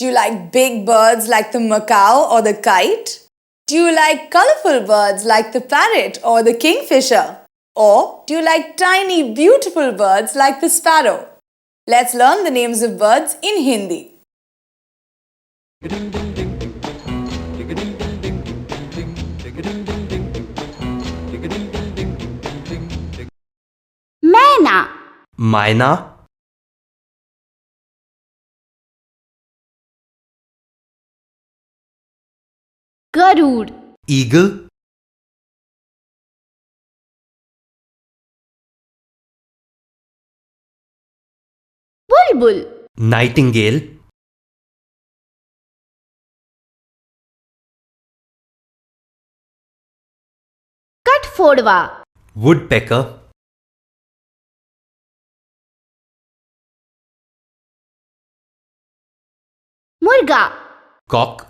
Do you like big birds like the macaw or the kite? Do you like colorful birds like the parrot or the kingfisher? Or do you like tiny beautiful birds like the sparrow? Let's learn the names of birds in Hindi. Maina, maina, garud, eagle, bulbul, nightingale, kathphodwa, woodpecker, murga, cock,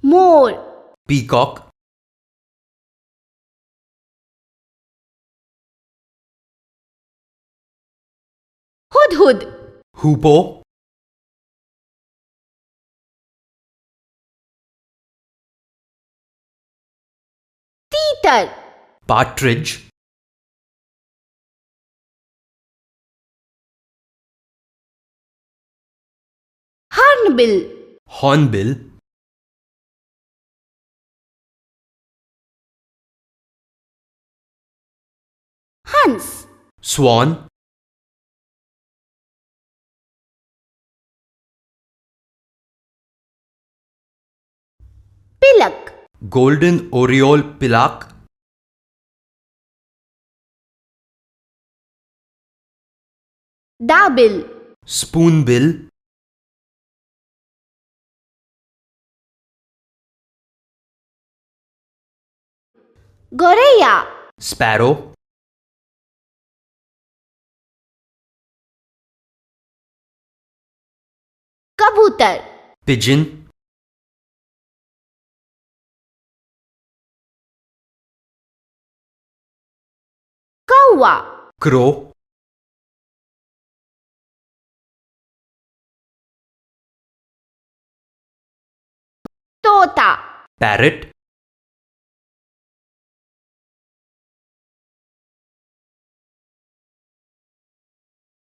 mor, peacock, hudhud, hoopoe, teetar, partridge, hornbill, hornbill, hans, swan, pilak, golden oriole pilak, dabil, spoonbill, goraiya, sparrow, kabootar, pigeon, kauwa, crow, tota, parrot,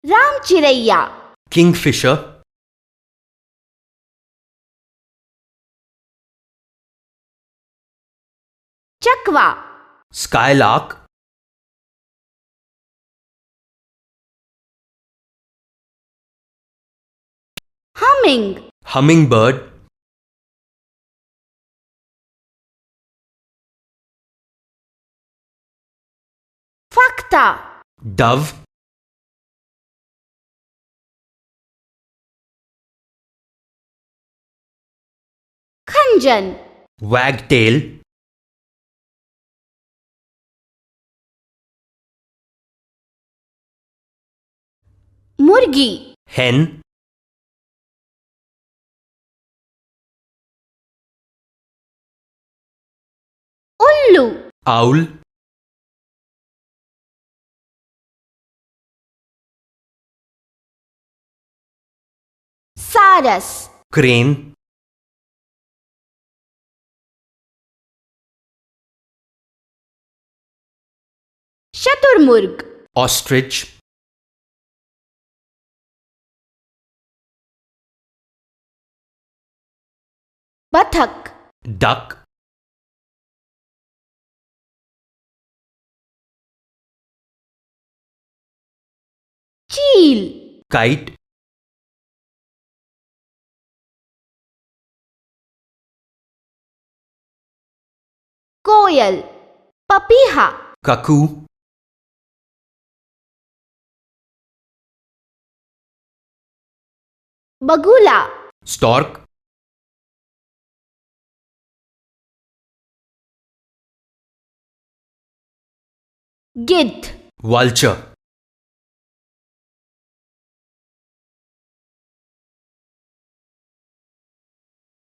ramchiraiya, kingfisher, chakwa, skylark, humming, hummingbird, fakhta, dove, khanjan, wagtail, murgi, hen, ullu, owl, saras, crane, shuturmurg, ostrich, batakh, duck, cheel, kite, koyal, papiha, cuckoo, बगुला, stork, गिद्ध, vulture,